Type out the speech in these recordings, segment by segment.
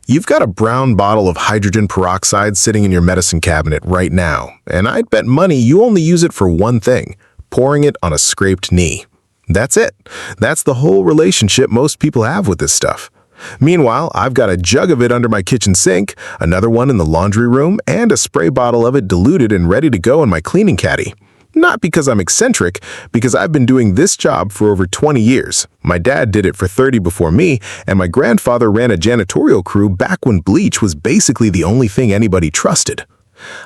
You've got a brown bottle of hydrogen peroxide sitting in your medicine cabinet right now, and I'd bet money you only use it for one thing, pouring it on a scraped knee. That's it. That's the whole relationship most people have with this stuff. Meanwhile, I've got a jug of it under my kitchen sink, another one in the laundry room, and a spray bottle of it diluted and ready to go in my cleaning caddy. Not because I'm eccentric, because I've been doing this job for over 20 years. My dad did it for 30 before me, and my grandfather ran a janitorial crew back when bleach was basically the only thing anybody trusted.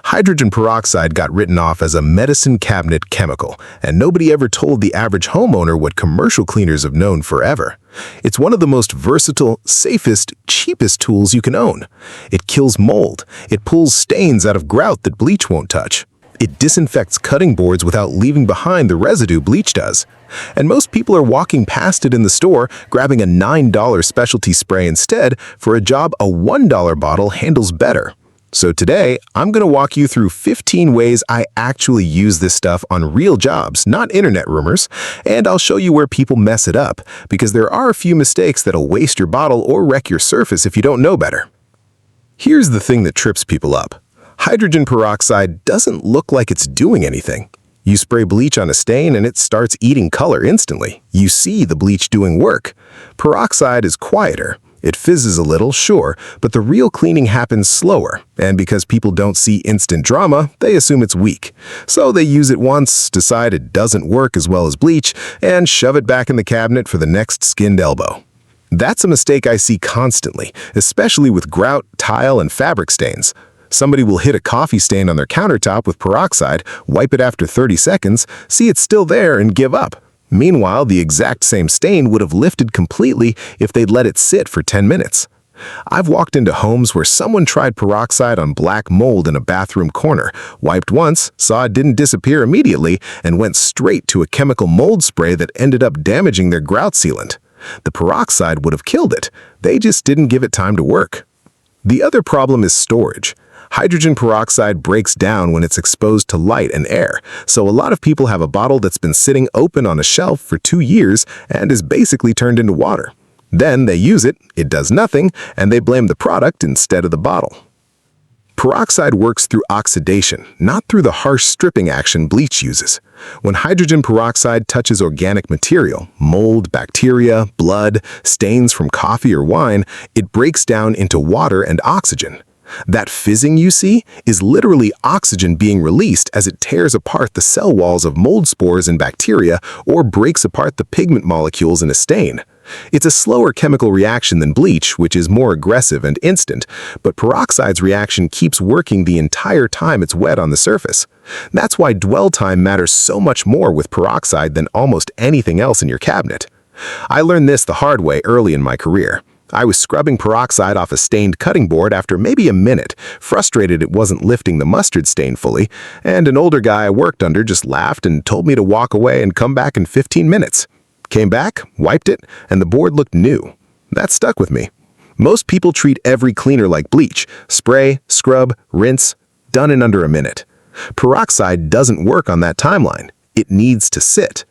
Hydrogen peroxide got written off as a medicine cabinet chemical, and nobody ever told the average homeowner what commercial cleaners have known forever. It's one of the most versatile, safest, cheapest tools you can own. It kills mold. It pulls stains out of grout that bleach won't touch. It disinfects cutting boards without leaving behind the residue bleach does. And most people are walking past it in the store, grabbing a $9 specialty spray instead for a job a $1 bottle handles better. So today, I'm going to walk you through 15 ways I actually use this stuff on real jobs, not internet rumors, and I'll show you where people mess it up, because there are a few mistakes that'll waste your bottle or wreck your surface if you don't know better. Here's the thing that trips people up. Hydrogen peroxide doesn't look like it's doing anything. You spray bleach on a stain and it starts eating color instantly. You see the bleach doing work. Peroxide is quieter. It fizzes a little, sure, but the real cleaning happens slower, and because people don't see instant drama, they assume it's weak. So they use it once, decide it doesn't work as well as bleach, and shove it back in the cabinet for the next skinned elbow. That's a mistake I see constantly, especially with grout, tile, and fabric stains. Somebody will hit a coffee stain on their countertop with peroxide, wipe it after 30 seconds, see it's still there, and give up. Meanwhile, the exact same stain would have lifted completely if they'd let it sit for 10 minutes. I've walked into homes where someone tried peroxide on black mold in a bathroom corner, wiped once, saw it didn't disappear immediately, and went straight to a chemical mold spray that ended up damaging their grout sealant. The peroxide would have killed it. They just didn't give it time to work. The other problem is storage. Hydrogen peroxide breaks down when it's exposed to light and air, so a lot of people have a bottle that's been sitting open on a shelf for 2 years and is basically turned into water. Then they use it, it does nothing, and they blame the product instead of the bottle. Peroxide works through oxidation, not through the harsh stripping action bleach uses. When hydrogen peroxide touches organic material, mold, bacteria, blood, stains from coffee or wine, it breaks down into water and oxygen. That fizzing you see is literally oxygen being released as it tears apart the cell walls of mold spores and bacteria or breaks apart the pigment molecules in a stain. It's a slower chemical reaction than bleach, which is more aggressive and instant, but peroxide's reaction keeps working the entire time it's wet on the surface. That's why dwell time matters so much more with peroxide than almost anything else in your cabinet. I learned this the hard way early in my career. I was scrubbing peroxide off a stained cutting board after maybe a minute, frustrated it wasn't lifting the mustard stain fully, and an older guy I worked under just laughed and told me to walk away and come back in 15 minutes. Came back, wiped it, and the board looked new. That stuck with me. Most people treat every cleaner like bleach: spray, scrub, rinse, done in under a minute. Peroxide doesn't work on that timeline. It needs to sit.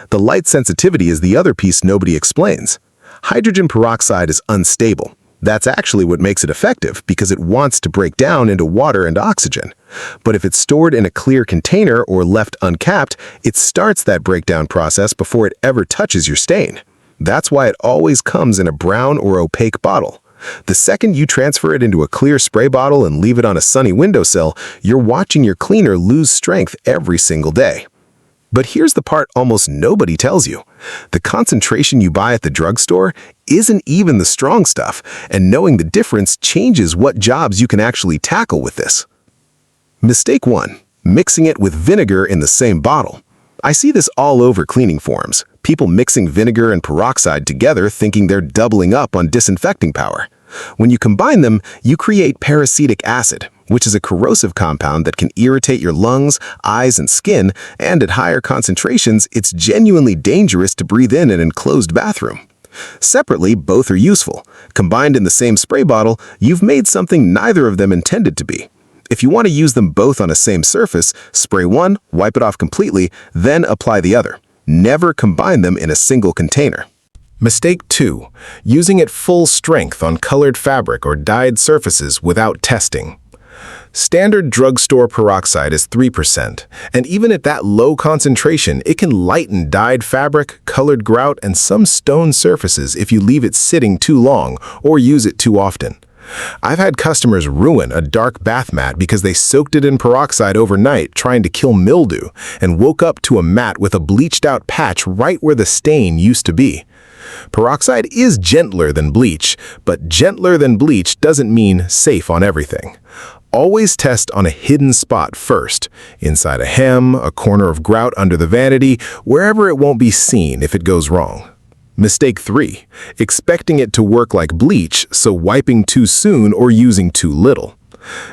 The light sensitivity is the other piece nobody explains. Hydrogen peroxide is unstable. That's actually what makes it effective, because it wants to break down into water and oxygen. But if it's stored in a clear container or left uncapped, it starts that breakdown process before it ever touches your stain. That's why it always comes in a brown or opaque bottle. The second you transfer it into a clear spray bottle and leave it on a sunny windowsill, you're watching your cleaner lose strength every single day. But here's the part almost nobody tells you. The concentration you buy at the drugstore isn't even the strong stuff, and knowing the difference changes what jobs you can actually tackle with this. Mistake 1. Mixing it with vinegar in the same bottle. I see this all over cleaning forums. People mixing vinegar and peroxide together thinking they're doubling up on disinfecting power. When you combine them, you create peracetic acid, which is a corrosive compound that can irritate your lungs, eyes, and skin, and at higher concentrations, it's genuinely dangerous to breathe in an enclosed bathroom. Separately, both are useful. Combined in the same spray bottle, you've made something neither of them intended to be. If you want to use them both on a same surface, spray one, wipe it off completely, then apply the other. Never combine them in a single container. Mistake 2. Using it full strength on colored fabric or dyed surfaces without testing. Standard drugstore peroxide is 3%, and even at that low concentration, it can lighten dyed fabric, colored grout, and some stone surfaces if you leave it sitting too long or use it too often. I've had customers ruin a dark bath mat because they soaked it in peroxide overnight trying to kill mildew and woke up to a mat with a bleached-out patch right where the stain used to be. Peroxide is gentler than bleach, but gentler than bleach doesn't mean safe on everything. Always test on a hidden spot first, inside a hem, a corner of grout under the vanity, wherever it won't be seen if it goes wrong. Mistake 3. Expecting it to work like bleach, so wiping too soon or using too little.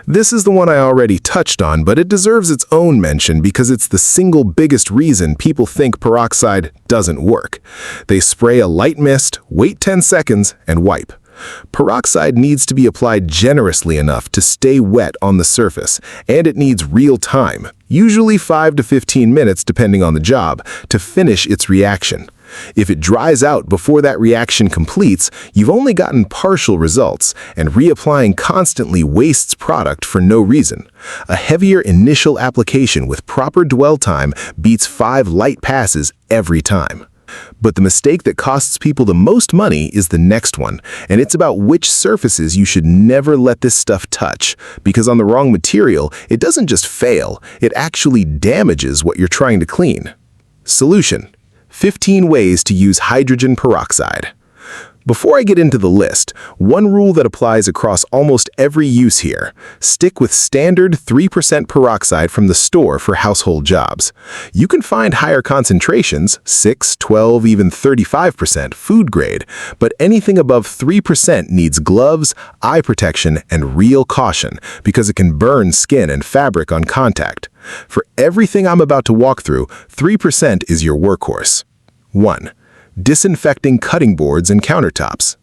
This is the one I already touched on, but it deserves its own mention because it's the single biggest reason people think peroxide doesn't work. They spray a light mist, wait 10 seconds, and wipe. Peroxide needs to be applied generously enough to stay wet on the surface, and it needs real time, usually 5 to 15 minutes depending on the job, to finish its reaction. If it dries out before that reaction completes, you've only gotten partial results, and reapplying constantly wastes product for no reason. A heavier initial application with proper dwell time beats 5 light passes every time. But the mistake that costs people the most money is the next one, and it's about which surfaces you should never let this stuff touch, because on the wrong material, it doesn't just fail, it actually damages what you're trying to clean. Solution: 15 ways to use hydrogen peroxide. Before I get into the list, one rule that applies across almost every use here: stick with standard 3% peroxide from the store for household jobs. You can find higher concentrations, 6, 12, even 35% food grade, but anything above 3% needs gloves, eye protection, and real caution because it can burn skin and fabric on contact. For everything I'm about to walk through, 3% is your workhorse. 1. Disinfecting cutting boards and countertops.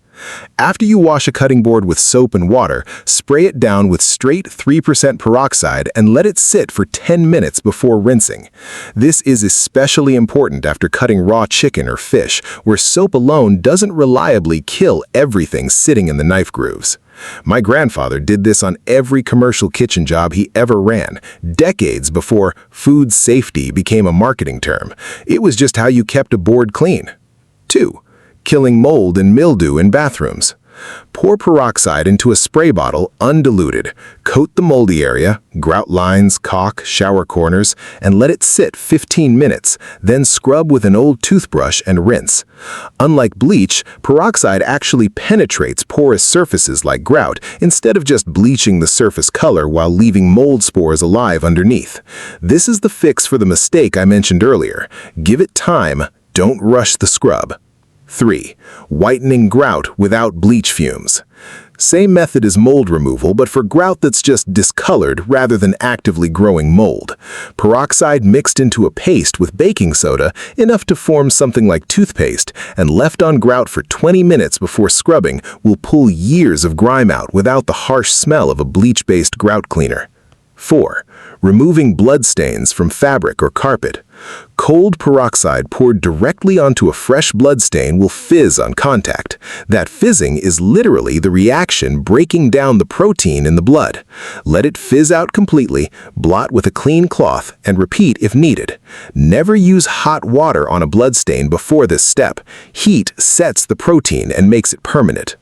After you wash a cutting board with soap and water, spray it down with straight 3% peroxide and let it sit for 10 minutes before rinsing. This is especially important after cutting raw chicken or fish, where soap alone doesn't reliably kill everything sitting in the knife grooves. My grandfather did this on every commercial kitchen job he ever ran, decades before food safety became a marketing term. It was just how you kept a board clean. 2. Killing mold and mildew in bathrooms. Pour peroxide into a spray bottle undiluted. Coat the moldy area, grout lines, caulk, shower corners, and let it sit 15 minutes, then scrub with an old toothbrush and rinse. Unlike bleach, peroxide actually penetrates porous surfaces like grout instead of just bleaching the surface color while leaving mold spores alive underneath. This is the fix for the mistake I mentioned earlier. Give it time. Don't rush the scrub. 3. Whitening grout without bleach fumes. Same method as mold removal, but for grout that's just discolored rather than actively growing mold. Peroxide mixed into a paste with baking soda, enough to form something like toothpaste, and left on grout for 20 minutes before scrubbing will pull years of grime out without the harsh smell of a bleach-based grout cleaner. 4. Removing bloodstains from fabric or carpet. Cold peroxide poured directly onto a fresh bloodstain will fizz on contact. That fizzing is literally the reaction breaking down the protein in the blood. Let it fizz out completely, blot with a clean cloth, and repeat if needed. Never use hot water on a bloodstain before this step. Heat sets the protein and makes it permanent.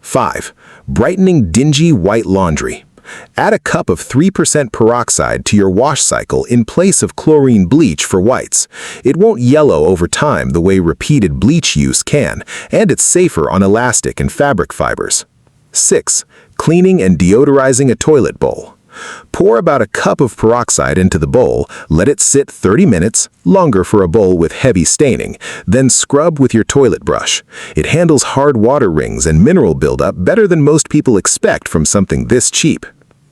5. Brightening dingy white laundry. Add a cup of 3% peroxide to your wash cycle in place of chlorine bleach for whites. It won't yellow over time the way repeated bleach use can, and it's safer on elastic and fabric fibers. 6. Cleaning and deodorizing a toilet bowl. Pour about a cup of peroxide into the bowl, let it sit 30 minutes, longer for a bowl with heavy staining, then scrub with your toilet brush. It handles hard water rings and mineral buildup better than most people expect from something this cheap.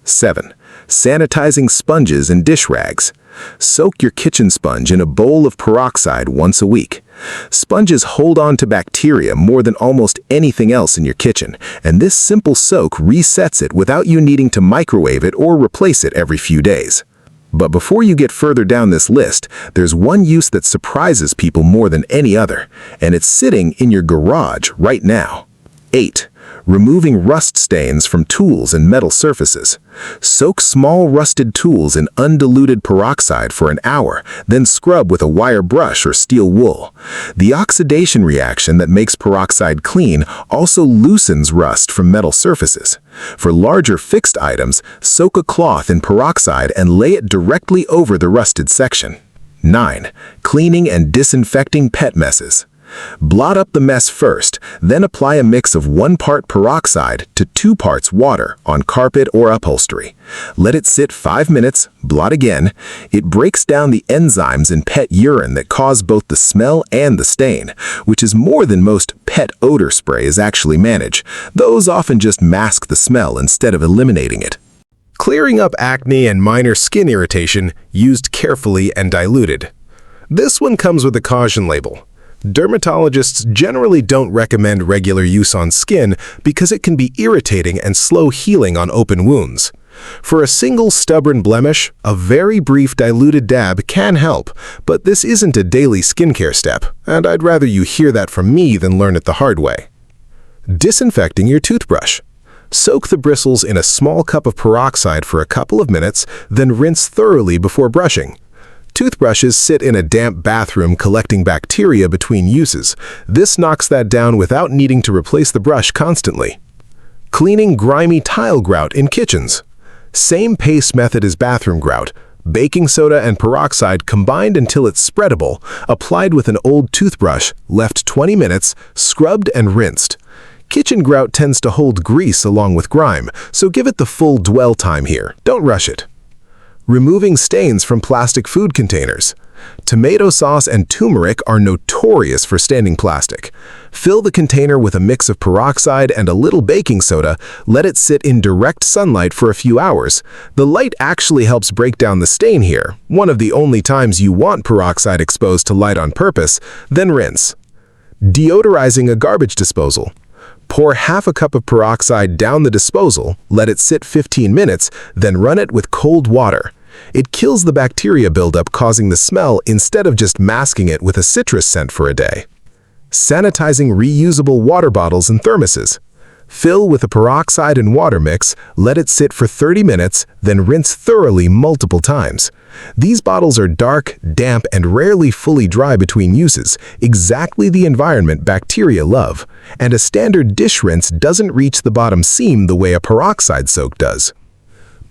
7. Sanitizing sponges and dish rags. Soak your kitchen sponge in a bowl of peroxide once a week. Sponges hold on to bacteria more than almost anything else in your kitchen, and this simple soak resets it without you needing to microwave it or replace it every few days. But before you get further down this list, there's one use that surprises people more than any other, and it's sitting in your garage right now. 8. Removing rust stains from tools and metal surfaces. Soak small rusted tools in undiluted peroxide for an hour, then scrub with a wire brush or steel wool. The oxidation reaction that makes peroxide clean also loosens rust from metal surfaces. For larger fixed items, soak a cloth in peroxide and lay it directly over the rusted section. 9. Cleaning and disinfecting pet messes. Blot up the mess first, then apply a mix of 1 part peroxide to 2 parts water on carpet or upholstery. Let it sit 5 minutes, blot again. It breaks down the enzymes in pet urine that cause both the smell and the stain, which is more than most pet odor sprays actually manage. Those often just mask the smell instead of eliminating it. Clearing up acne and minor skin irritation, used carefully and diluted. This one comes with a caution label. Dermatologists generally don't recommend regular use on skin because it can be irritating and slow healing on open wounds. For a single stubborn blemish, a very brief diluted dab can help, but this isn't a daily skincare step, and I'd rather you hear that from me than learn it the hard way. Disinfecting your toothbrush. Soak the bristles in a small cup of peroxide for a couple of minutes, then rinse thoroughly before brushing. Toothbrushes sit in a damp bathroom collecting bacteria between uses. This knocks that down without needing to replace the brush constantly. Cleaning grimy tile grout in kitchens. Same paste method as bathroom grout. Baking soda and peroxide combined until it's spreadable, applied with an old toothbrush, left 20 minutes, scrubbed and rinsed. Kitchen grout tends to hold grease along with grime, so give it the full dwell time here. Don't rush it. Removing stains from plastic food containers. Tomato sauce and turmeric are notorious for staining plastic. Fill the container with a mix of peroxide and a little baking soda. Let it sit in direct sunlight for a few hours. The light actually helps break down the stain here, one of the only times you want peroxide exposed to light on purpose. Then rinse. Deodorizing a garbage disposal. Pour half a cup of peroxide down the disposal, let it sit 15 minutes, then run it with cold water. It kills the bacteria buildup causing the smell instead of just masking it with a citrus scent for a day. Sanitizing reusable water bottles and thermoses. Fill with a peroxide and water mix, let it sit for 30 minutes, then rinse thoroughly multiple times. These bottles are dark, damp, and rarely fully dry between uses, exactly the environment bacteria love. And a standard dish rinse doesn't reach the bottom seam the way a peroxide soak does.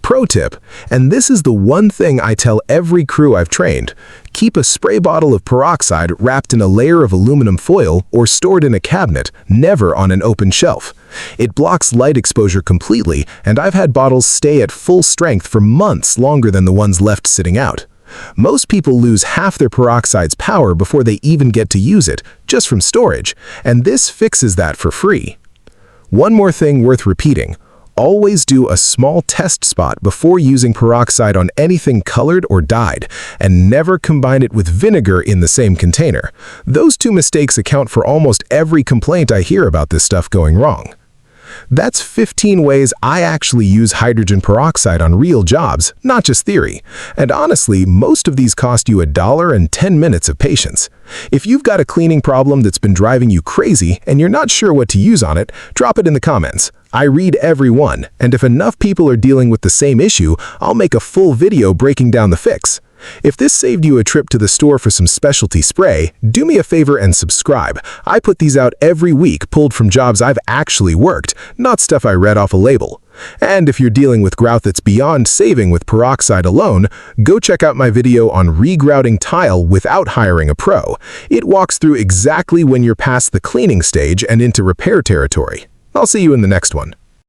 Pro tip, and this is the one thing I tell every crew I've trained, keep a spray bottle of peroxide wrapped in a layer of aluminum foil or stored in a cabinet, never on an open shelf. It blocks light exposure completely, and I've had bottles stay at full strength for months longer than the ones left sitting out. Most people lose half their peroxide's power before they even get to use it, just from storage, and this fixes that for free. One more thing worth repeating. Always do a small test spot before using peroxide on anything colored or dyed, and never combine it with vinegar in the same container. Those two mistakes account for almost every complaint I hear about this stuff going wrong. That's 15 ways I actually use hydrogen peroxide on real jobs, not just theory. And honestly, most of these cost you $1 and 10 minutes of patience. If you've got a cleaning problem that's been driving you crazy and you're not sure what to use on it, drop it in the comments. I read every one, and if enough people are dealing with the same issue, I'll make a full video breaking down the fix. If this saved you a trip to the store for some specialty spray, do me a favor and subscribe. I put these out every week, pulled from jobs I've actually worked, not stuff I read off a label. And if you're dealing with grout that's beyond saving with peroxide alone, go check out my video on regrouting tile without hiring a pro. It walks through exactly when you're past the cleaning stage and into repair territory. I'll see you in the next one.